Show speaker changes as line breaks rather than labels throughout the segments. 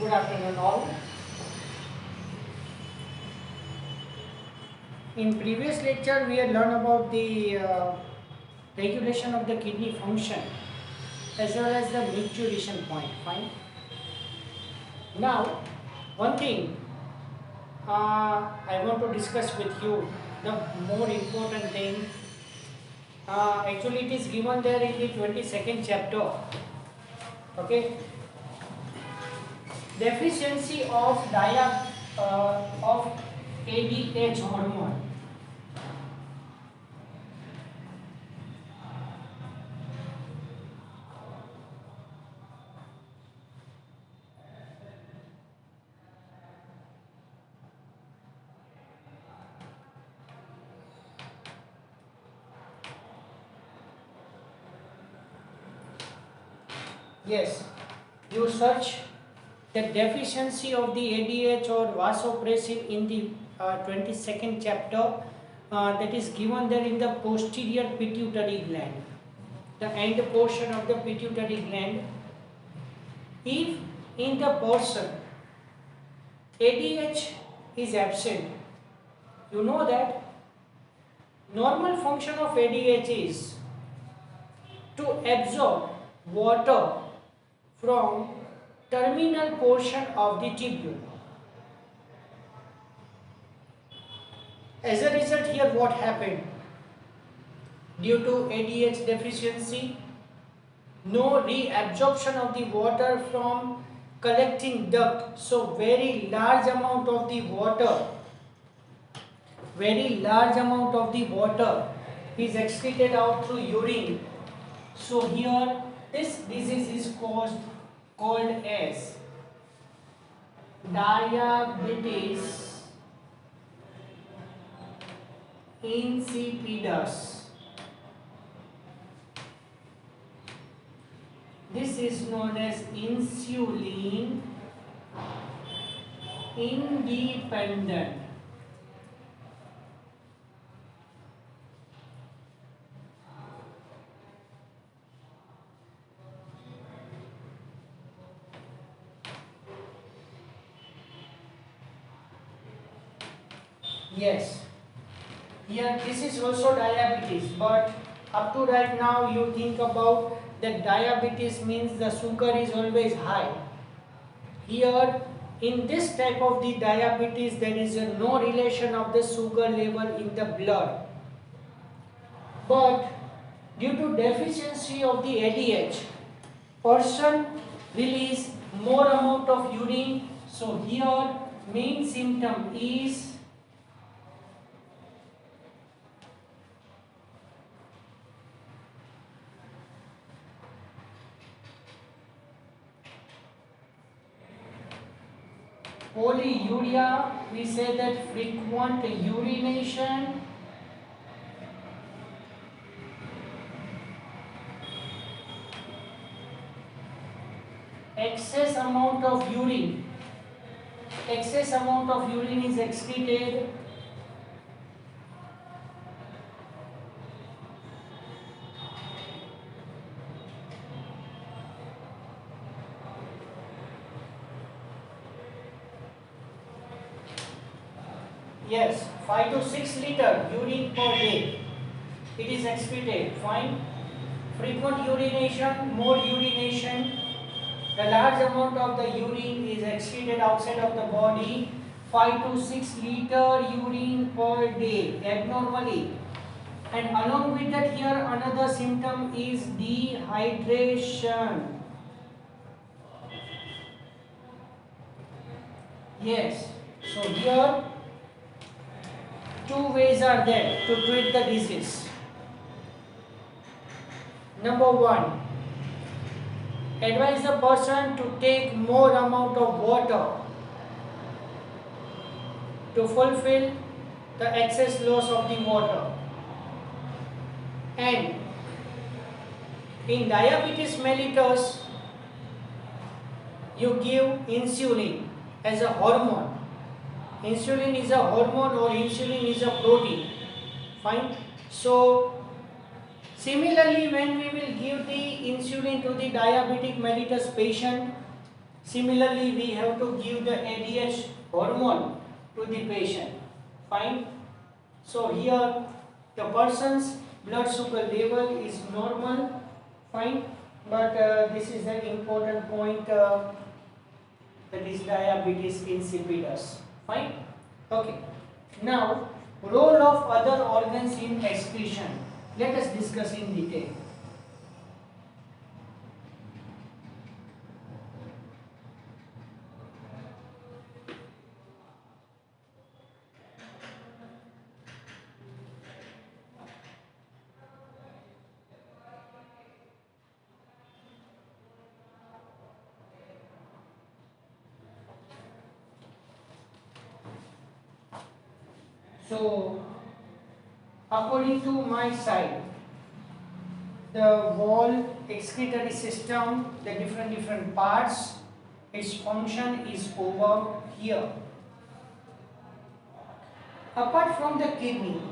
Good afternoon all. In previous lecture we had learned about the regulation of the kidney function as well as the maturation point. Fine. Now one thing I want to discuss with you, the more important thing, actually it is given there in the 22nd chapter. Okay. Deficiency of ADH hormone. Yes, you search the deficiency of the ADH or vasopressin in the 22nd chapter, that is given there in the posterior pituitary gland, the end portion of the pituitary gland. If in the person ADH is absent, you know that normal function of ADH is to absorb water from terminal portion of the tubule. As a result, here what happened? Due to ADH deficiency, no reabsorption of the water from collecting duct, so very large amount of the water is excreted out through urine. So here this disease is called as diabetes insipidus. This is known as insulin independent. Yes, here this is also diabetes, but up to right now you think about that diabetes means the sugar is always high. Here in this type of the diabetes there is no relation of the sugar level in the blood, but due to deficiency of the ADH, person release more amount of urine. So here main symptom is polyuria. We say that frequent urination, excess amount of urine is excreted. Yes, 5 to 6 liter urine per day it is excreted. Fine. Frequent urination, more urination, the large amount of the urine is excreted outside of the body. 5 to 6 liter urine per day abnormally. And along with that, here another symptom is dehydration. Yes, so here two ways are there to treat the disease. Number one, advise the person to take more amount of water to fulfill the excess loss of the water. And in diabetes mellitus, you give insulin as a hormone. Insulin is a hormone or insulin is a protein. Fine. So similarly, when we will give the insulin to the diabetic mellitus patient, Similarly, we have to give the ADH hormone to the patient. Fine. So here the person's blood sugar level is normal. Fine. But this is an important point, that is diabetes insipidus. Fine. Okay. Now, role of other organs in excretion. Let us discuss in detail. So, according to my side, the whole excretory system, the different parts, its function is over here. Apart from the kidney,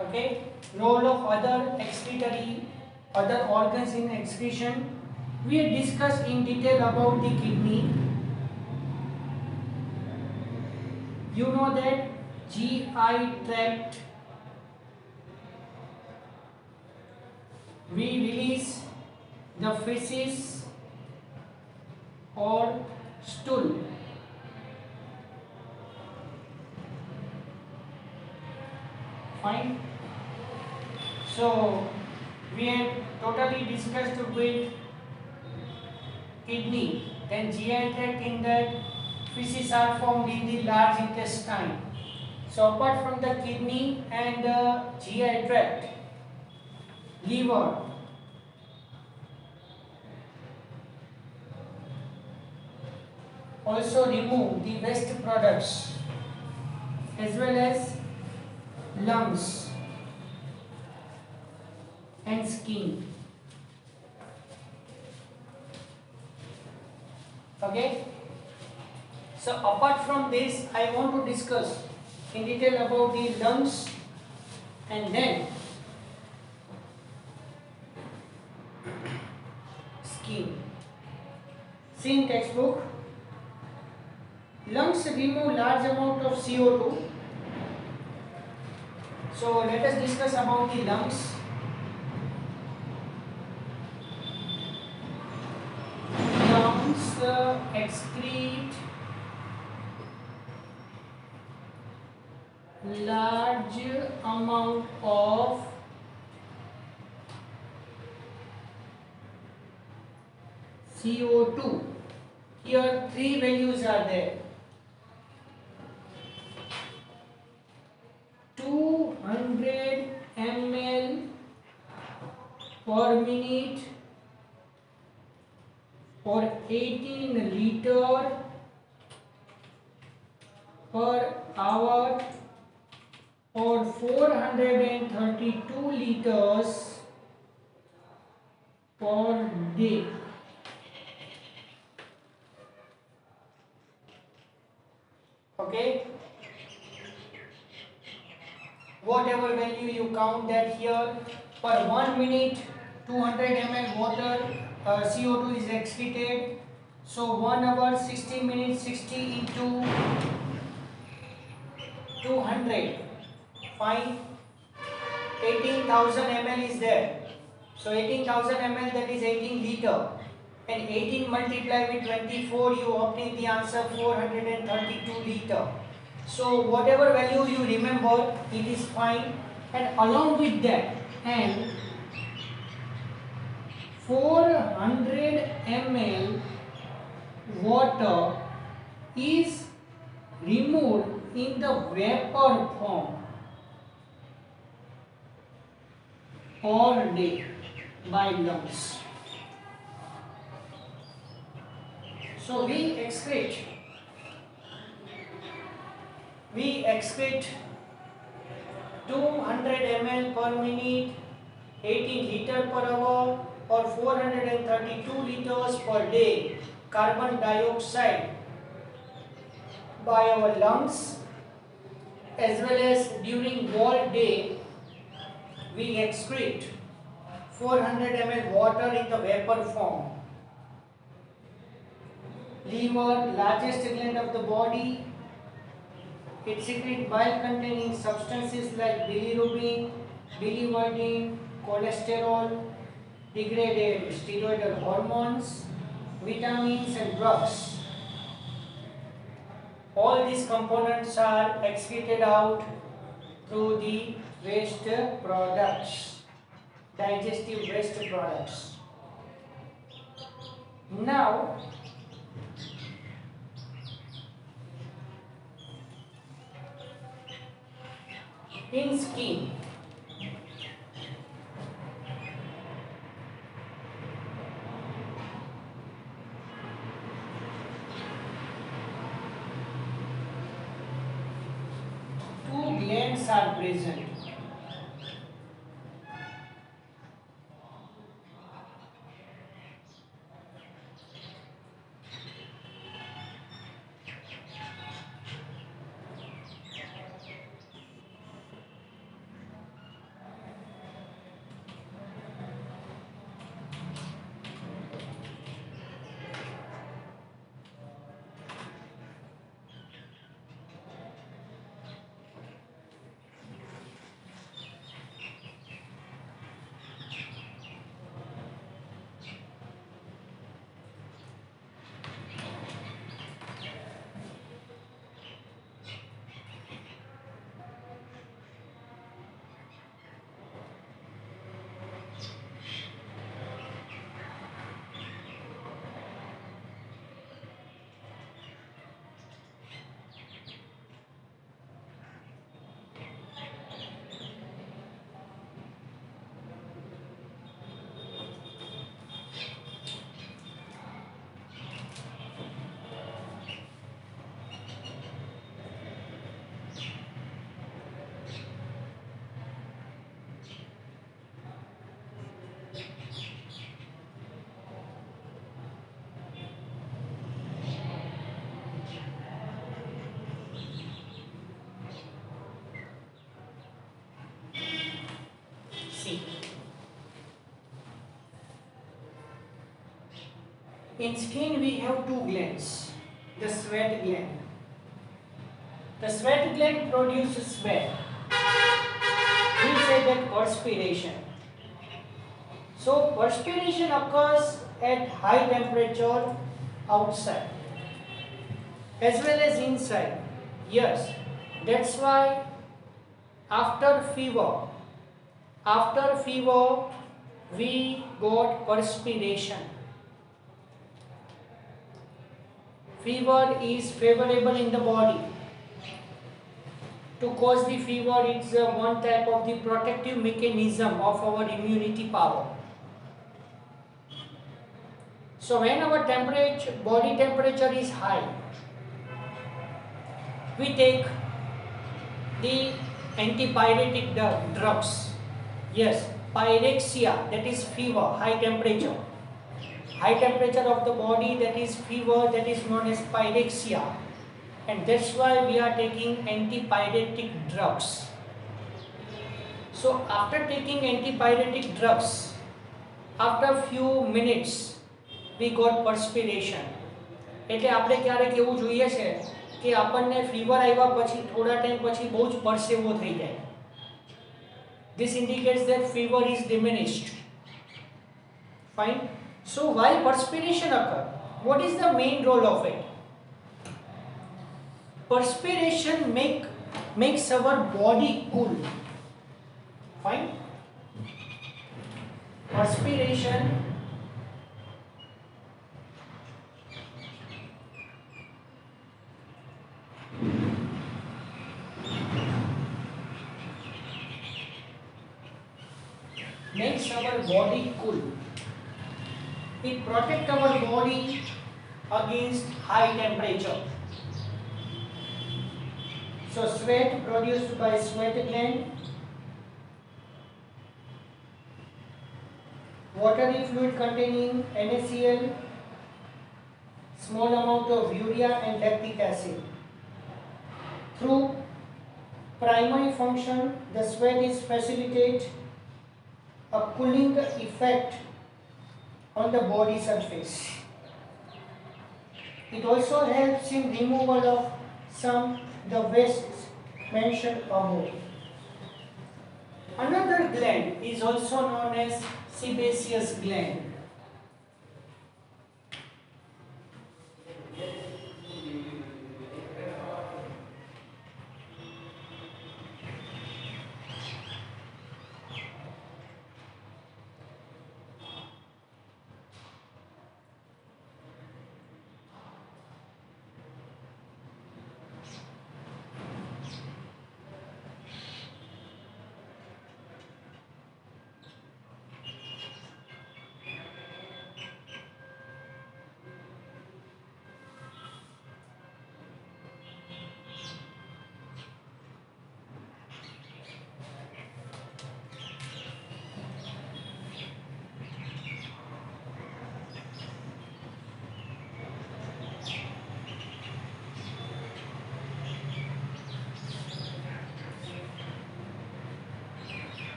okay, role of other excretory, other organs in excretion, we discussed in detail about the kidney. You know that GI tract, we release the feces or stool. Fine. So we have totally discussed with kidney, then GI tract, in that feces are formed in the large intestine. So apart from the kidney and the GI tract, liver, also remove the waste products, as well as lungs and skin. Okay. So apart from this, I want to discuss in detail about the lungs, and then skin. See in textbook, lungs remove large amount of CO2. So let us discuss about the lungs. Lungs excrete large amount of CO2. Here three values are there. 200 ml per minute or 18 liter per hour or 432 liters per day. Okay, whatever value you count that here, per 1 minute 200 ml water CO2 is excreted. So 1 hour 60 minutes, 60 into 200, fine, 18,000 ml is there. So 18,000 ml, that is 18 liter, and 18 multiplied with 24, you obtain the answer 432 liter. So whatever value you remember, it is fine. And along with that, and 400 ml water is removed in the vapor form per day by lungs. So we excrete 200 ml per minute, 18 liter per hour or 432 liters per day carbon dioxide by our lungs, as well as during whole day we excrete 400 ml water in the vapor form. Liver, largest gland of the body. It secretes bile-containing substances like bilirubin, biliverdin, cholesterol, degraded steroidal hormones, vitamins and drugs. All these components are excreted out through the waste products, digestive waste products. Now, in skin, two glands are present. See, in skin we have two glands. The sweat gland. The sweat gland produces sweat. We say that perspiration. So perspiration occurs at high temperature outside as well as inside. Yes, that's why after fever we got perspiration. Fever is favorable in the body. To cause the fever, it's one type of the protective mechanism of our immunity power. So when our body temperature is high, we take the antipyretic drugs. Yes, pyrexia, that is fever, high temperature. High temperature of the body, that is fever, that is known as pyrexia. And that's why we are taking antipyretic drugs. So after taking antipyretic drugs, after few minutes, we got perspiration. એટલે આપણે ક્યારેક એવું જોઈએ છે કે આપણને fever આવ્યા પછી થોડા ટાઈમ પછી બહુ જ પરસેવો થઈ જાય. This indicates that fever is diminished. Fine. So why perspiration occur? What is the main role of it? Perspiration makes our body cool. Fine. Perspiration makes our body cool. It protects our body against high temperature. So sweat produced by sweat gland, watery fluid containing NaCl, small amount of urea and lactic acid. Through primary function, the sweat is facilitate a cooling effect on the body surface. It also helps in removal of some the wastes mentioned above. Another gland is also known as sebaceous gland.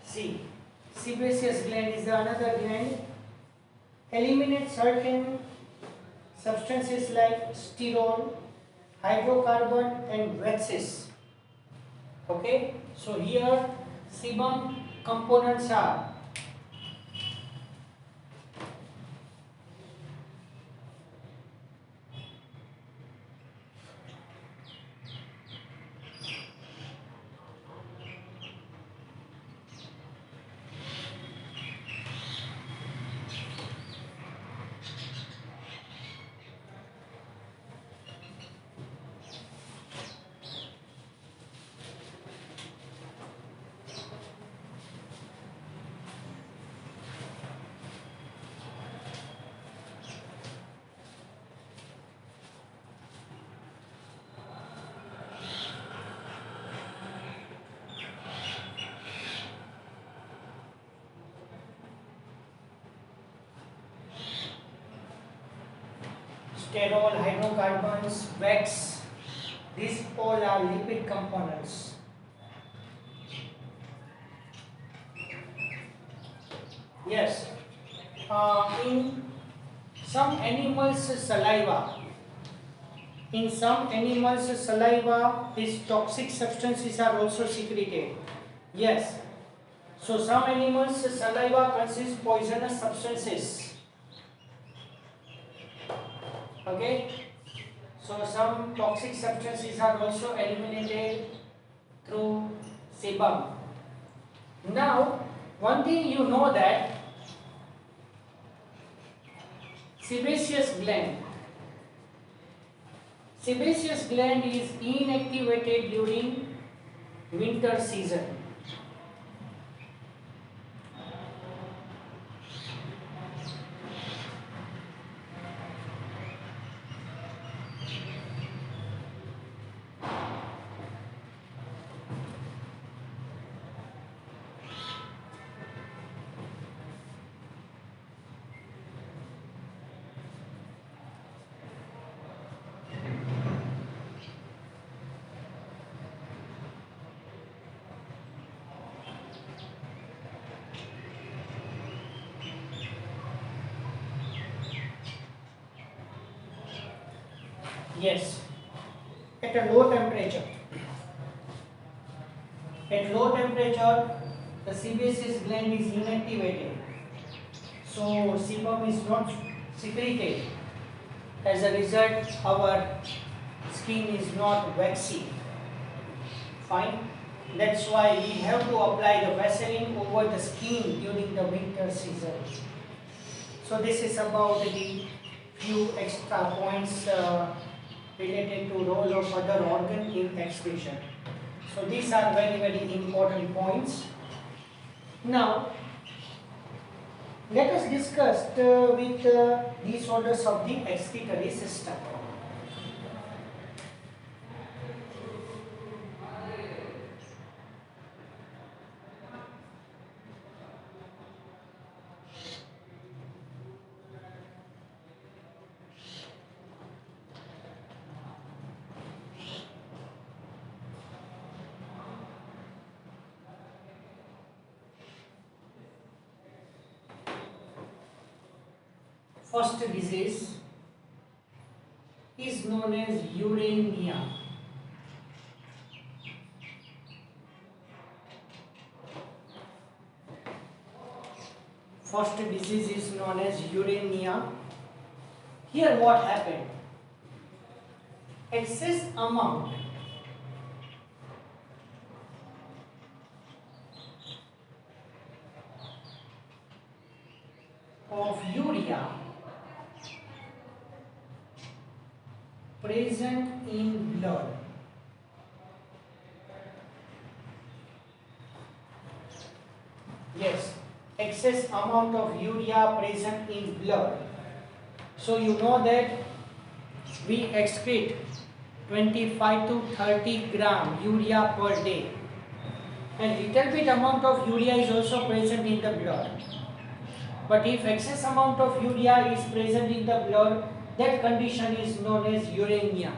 See, sebaceous gland is another gland. Eliminate certain substances like sterol, hydrocarbon and waxes. Okay, so here sebum components are sterol, hydrocarbons, wax. These all are lipid components. Yes, in some animals' saliva, these toxic substances are also secreted. Yes, so some animals' saliva contains poisonous substances. Okay, so some toxic substances are also eliminated through sebum. Now, one thing you know that sebaceous gland is inactivated during winter season. Yes, at a low temperature. At low temperature, the sebaceous gland is inactivated. So sebum is not secreted. As a result, our skin is not waxy. Fine. That's why we have to apply the Vaseline over the skin during the winter season. So this is about the few extra points related to role of other organ in excretion. So these are very important points. Now let us discuss with disorders of the excretory system. first disease is known as uremia. First disease is known as uremia. Here what happened? Excess amount of urea present in blood yes, excess amount of urea present in blood. So you know that we excrete 25 to 30 gram urea per day, and little bit amount of urea is also present in the blood. But if excess amount of urea is present in the blood, that condition is known as uremia.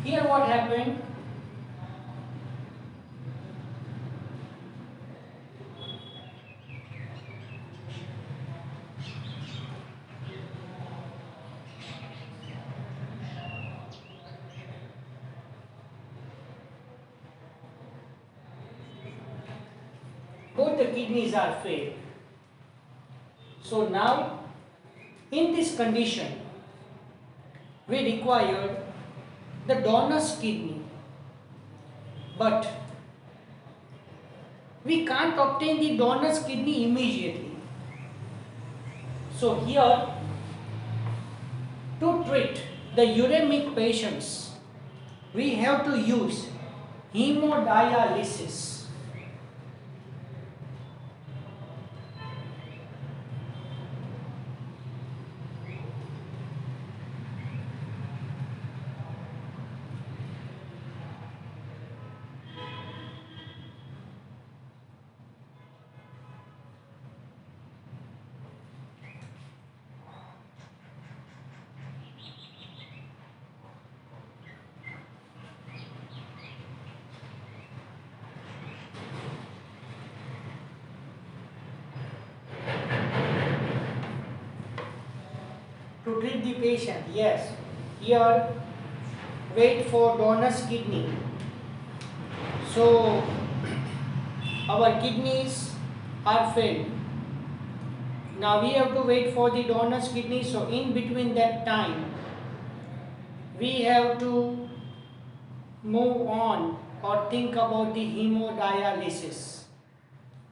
Here what happened? Both the kidneys are failed. So now, in this condition, we required the donor's kidney, but we can't obtain the donor's kidney immediately. So here, to treat the uremic patients, we have to use hemodialysis. To treat the patient, yes. Here, wait for donor's kidney. So, our kidneys are failed. Now we have to wait for the donor's kidney. So, in between that time, we have to move on or think about the hemodialysis.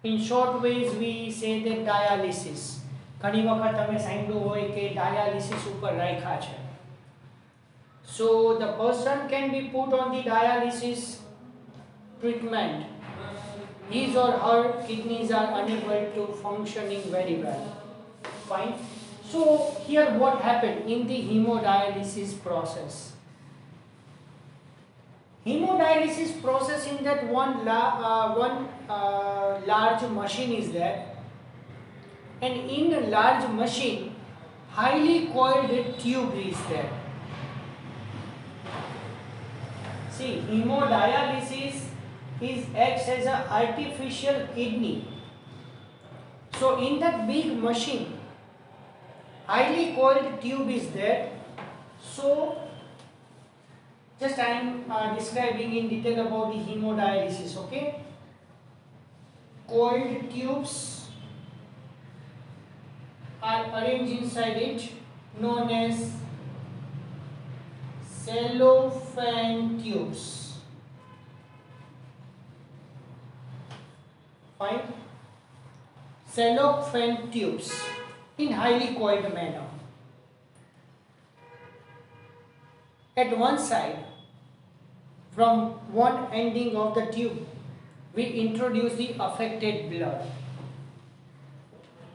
In short ways, we say that dialysis. ઘણી વખત તમે સાંભળ્યું હોય કે dialysis ઉપર રાખ્યા છે. So the person can be put on the dialysis treatment. His or her kidneys are unable to functioning very well. Fine. So here what happened in the hemodialysis process? Hemodialysis process, in that one large machine is there. And in a large machine, highly coiled tube is there. See, hemodialysis acts as an artificial kidney. So in that big machine, highly coiled tube is there. So just I am describing in detail about the hemodialysis. Okay, coiled tubes are arranged inside it, known as cellophane tubes. Fine. Cellophane tubes in highly coiled manner. At one side, from one ending of the tube, we introduce the affected blood.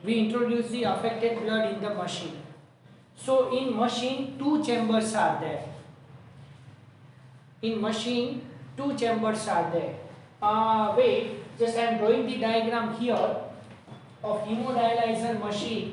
We introduce the affected blood in the machine. So in machine, two chambers are there. In machine, two chambers are there. Wait, just I am drawing the diagram here of hemodialyzer machine.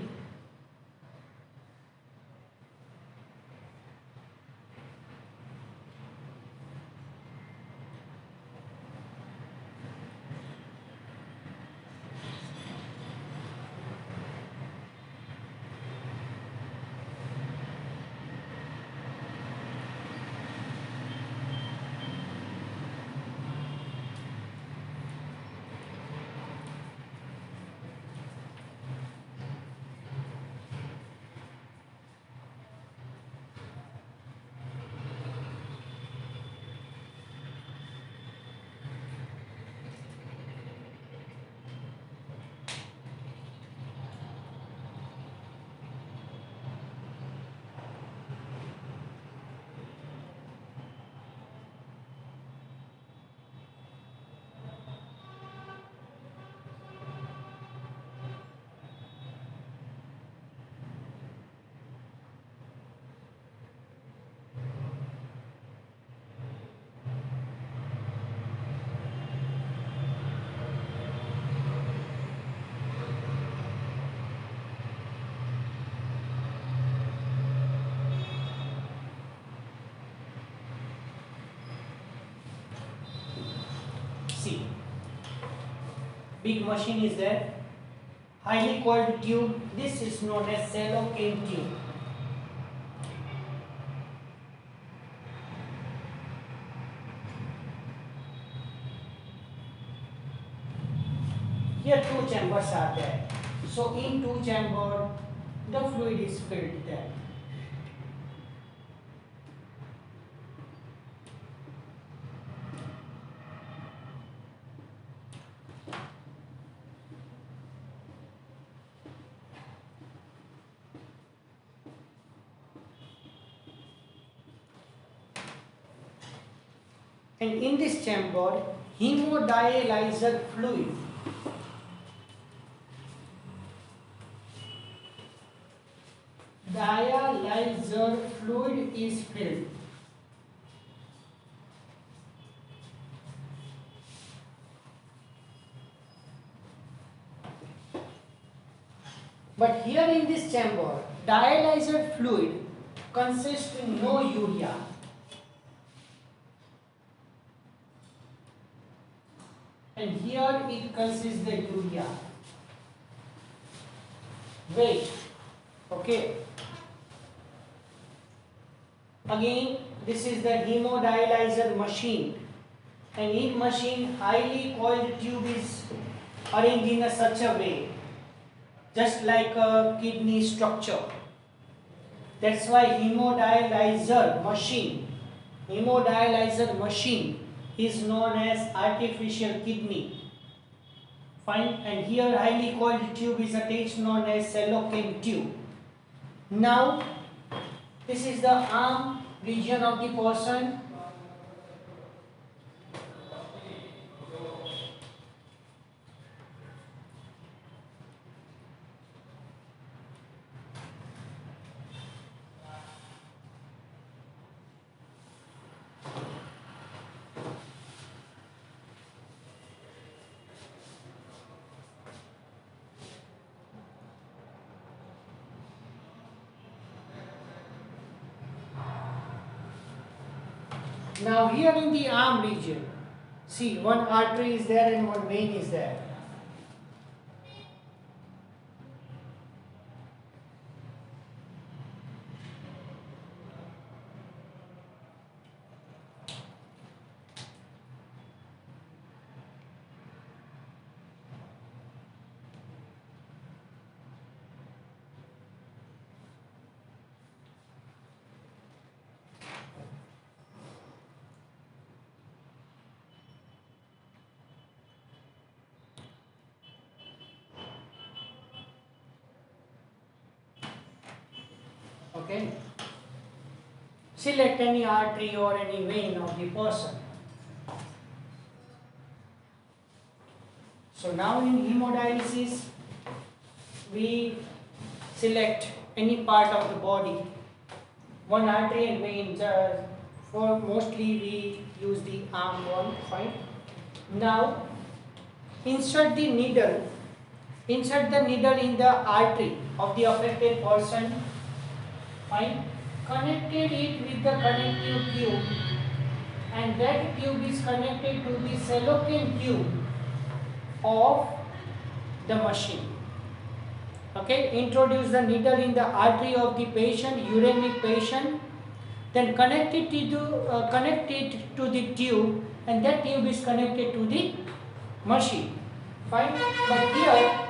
big machine is there, highly coiled tube. This is known as cellophane tube. Here two chambers are there. So in two chamber, the fluid is filled there. And in this chamber, hemodialyzer fluid is filled. But here in this chamber, dialyzer fluid consists in no urea. And here it consists the urea. Wait. Okay. Again, this is the hemodialyzer machine. And in machine, highly coiled tube is arranged in such a way, just like a kidney structure. That's why hemodialyzer machine is known as artificial kidney. Fine. And here highly coiled tube is attached, known as cellophane tube. Now, this is the arm region of the person. Now here in the arm region, see, one artery is there and one vein is there. Okay. Select any artery or any vein of the person. So now in hemodialysis, we select any part of the body, one artery and vein. For mostly we use the arm one. Fine. Now insert the needle in the artery of the affected person. Fine. Connected it with the connective tube, and that tube is connected to the cellophane tube of the machine. Okay. Introduce the needle in the artery of the patient, uremic patient, then connect it to the tube, and that tube is connected to the machine. Fine. But here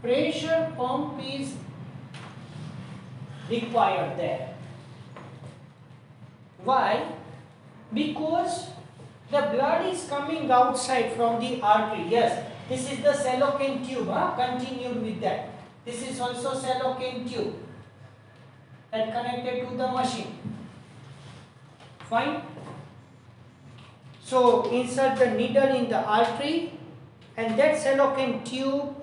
pressure pump is required there. Why? Because the blood is coming outside from the artery. Yes, this is the cellophane tube. Continued with that. This is also cellophane tube that connected to the machine. Fine. So insert the needle in the artery, and that cellophane tube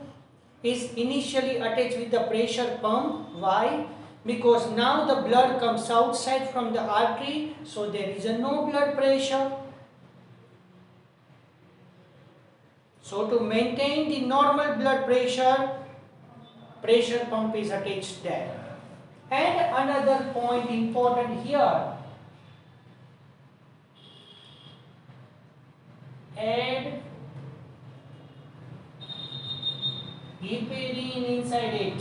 is initially attached with the pressure pump. Why? Because now the blood comes outside from the artery, so there is no blood pressure. So to maintain the normal blood pressure pressure pump is attached there. And another point important here, add heparin inside it.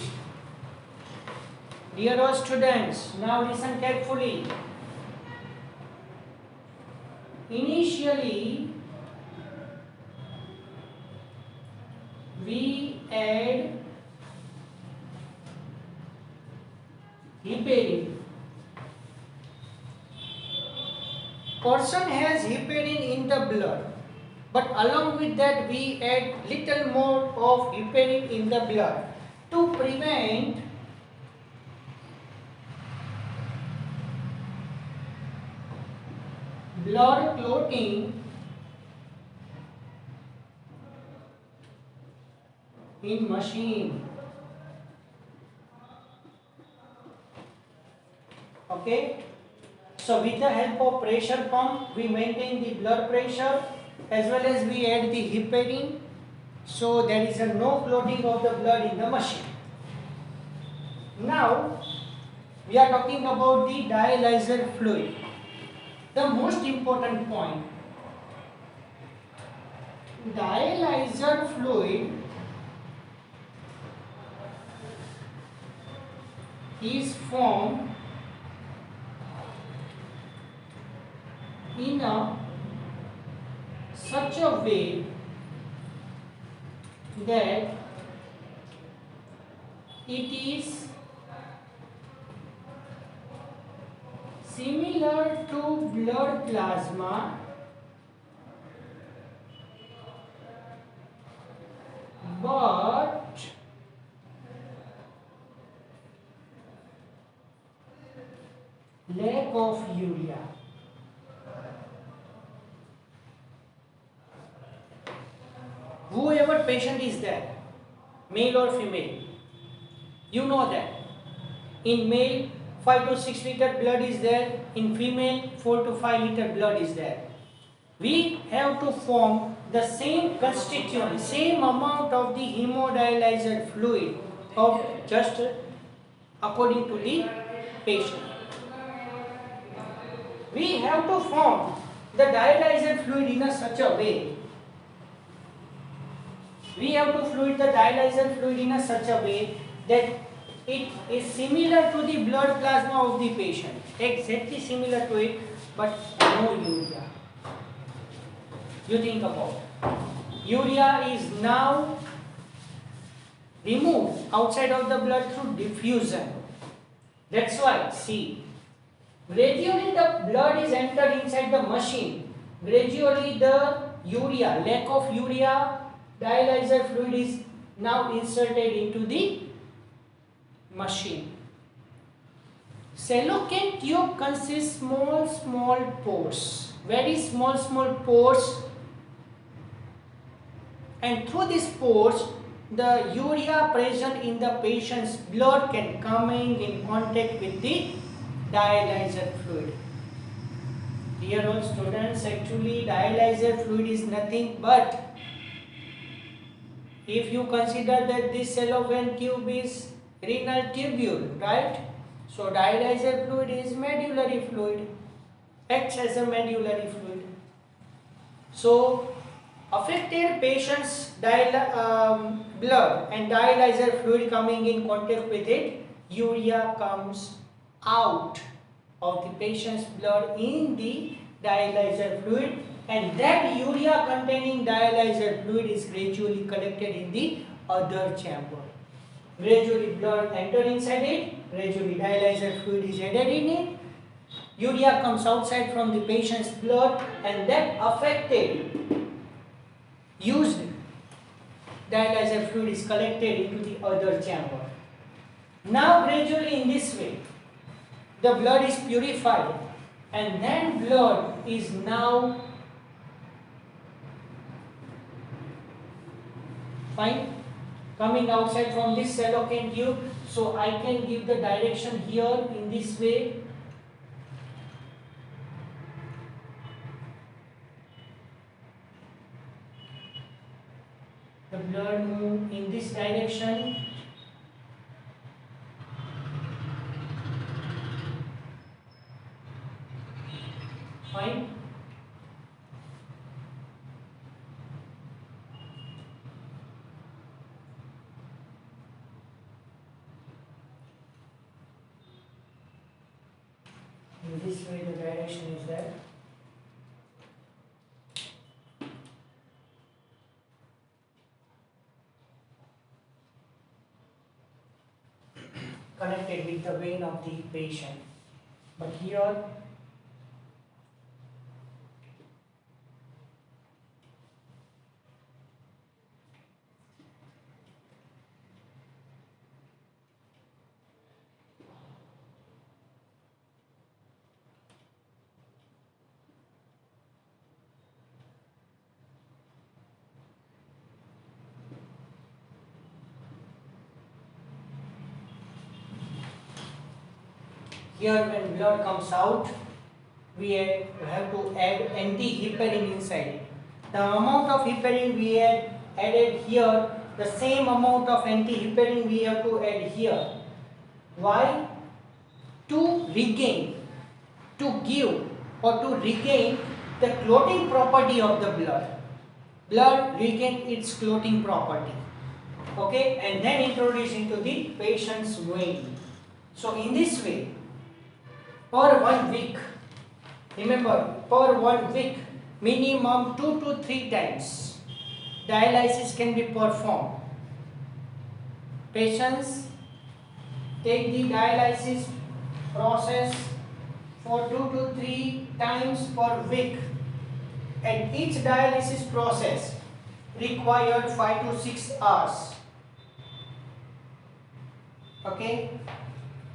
Dear all students, now listen carefully. Initially, we add heparin. Person has heparin in the blood, but along with that we add little more of heparin in the blood to prevent blood clotting in machine. Okay, so with the help of pressure pump we maintain the blood pressure as well as we add the heparin, so there is no clotting of the blood in the machine. Now we are talking about the dialyzer fluid. The most important point, dialyzer fluid is formed in such a way that it is similar to blood plasma but lack of urea. Whoever patient is there, male or female, you know that in male 5 to 6 liter blood is there, in female 4 to 5 liter blood is there. We have to form the same constituent, same amount of the hemodialyzer fluid of just according to the patient. We have to form the dialyzer fluid in such a way. We have to fluid the dialyzer fluid in such a way that it is similar to the blood plasma of the patient, exactly similar to it, but no urea. You think about it. Urea is now removed outside of the blood through diffusion. That's why, see, gradually the blood is entered inside the machine. Gradually the urea, lack of urea, dialyzer fluid is now inserted into the machine. Cellocaine tube consists small pores, very small pores, and through these pores the urea present in the patient's blood can coming in contact with the dialyzer fluid. Dear all students, actually dialyzer fluid is nothing but, if you consider that this cellophane tube is renal tubule, right? So dialyzer fluid is medullary fluid, acts as a medullary fluid. So affected patient's blood and dialyzer fluid coming in contact with it, urea comes out of the patient's blood in the dialyzer fluid, and that urea containing dialyzer fluid is gradually collected in the other chamber. Gradually blood enter inside it, gradually dialyzer fluid is added in it, urea comes outside from the patient's blood, and that affected used dialyzer fluid is collected into the other chamber. Now gradually in this way the blood is purified, and then blood is now coming outside from this cellophane tube. So I can give the direction here in this way. The blood move in this direction, Fine. In this way the direction is there. Connected with the vein of the patient. But here when blood comes out, we have to add anti-heparin inside it. The amount of heparin we had added here, the same amount of anti-heparin we have to add here. Why? To regain, to give or to regain the clotting property of the blood. Blood regain its clotting property. Okay, and then introduce into the patient's vein. So in this way, per 1 week, remember, per 1 week, minimum 2 to 3 times dialysis can be performed. Patients take the dialysis process for 2 to 3 times per week, and each dialysis process required 5 to 6 hours. Okay,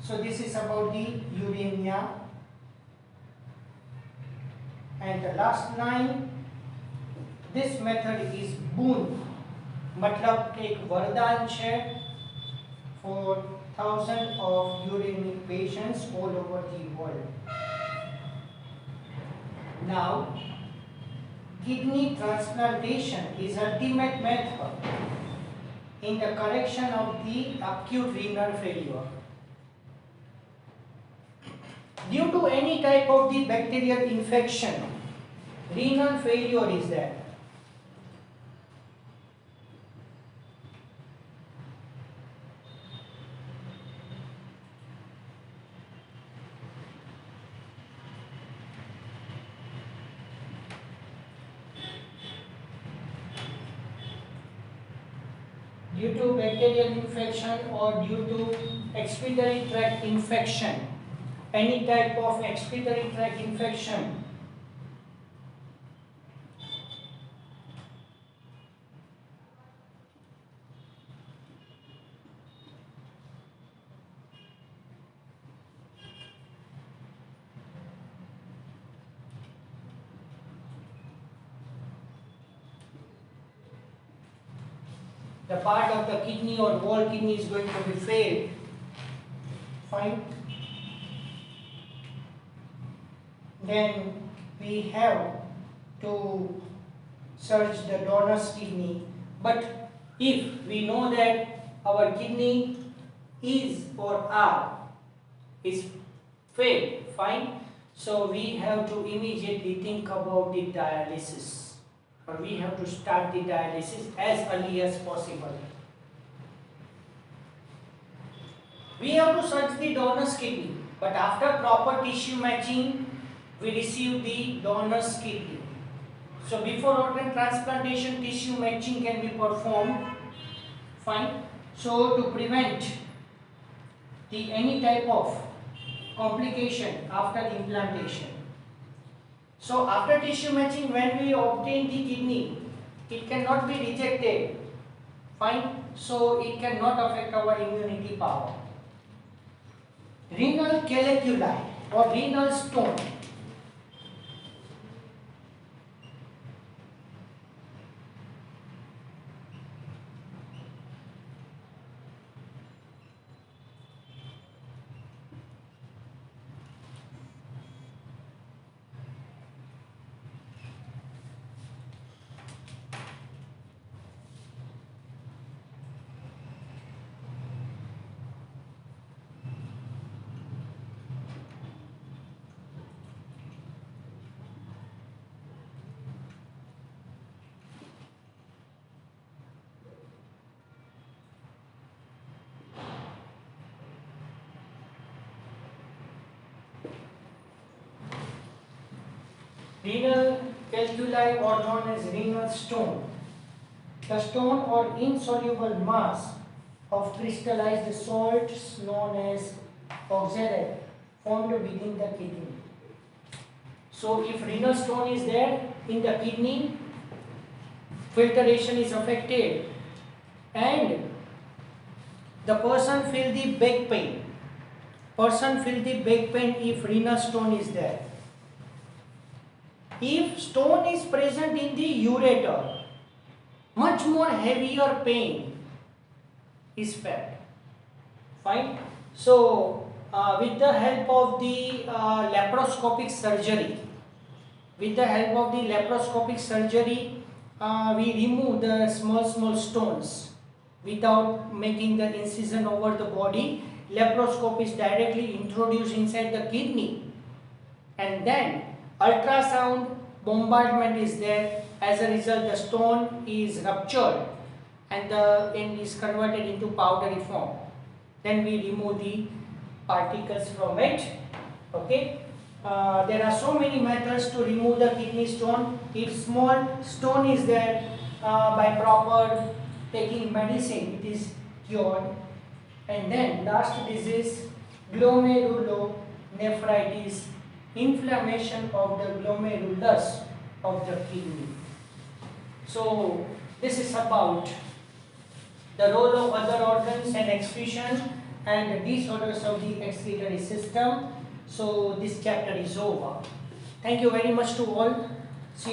so this is about the uremia. And the last line, this method is boon, मतलब एक वरदान है for thousands of uremic patients all over the world. Now, kidney transplantation is ultimate method in the correction of the acute renal failure. Due to any type of the bacterial infection, renal failure is there. Due to bacterial infection or due to expiratory tract infection, any type of expiratory tract infection, the part of the kidney or whole kidney is going to be failed. Fine. Then we have to search the donor's kidney. But if we know that our kidney is or are is failed, fine. So we have to immediately think about the dialysis. Or we have to start the dialysis as early as possible. We have to search the donor's kidney, but after proper tissue matching, we receive the donor's kidney. So before organ transplantation, tissue matching can be performed. Fine. So to prevent any type of complication after implantation. So after tissue matching, when we obtain the kidney, it cannot be rejected. Fine. So it cannot affect our immunity power. Renal calculi or renal stone. Renal calculi or known as renal stone. The stone or insoluble mass of crystallized salts known as oxalate formed within the kidney. So if renal stone is there in the kidney, filtration is affected and the person feel the back pain. Person feel the back pain if renal stone is there. If stone is present in the ureter, much more heavier pain is felt. Fine. So with the help of the laparoscopic surgery, we remove the small stones without making the incision over the body. Laparoscope is directly introduced inside the kidney, and then ultrasound bombardment is there. As a result, the stone is ruptured and is converted into powdery form. Then we remove the particles from it. Okay. There are so many methods to remove the kidney stone. If small stone is there, by proper taking medicine, it is cured. And then last disease, glomerulonephritis, inflammation of the glomerulus of the kidney. So this is about the role of other organs and excretion and the disorders of the excretory system. So this chapter is over. Thank you very much to all.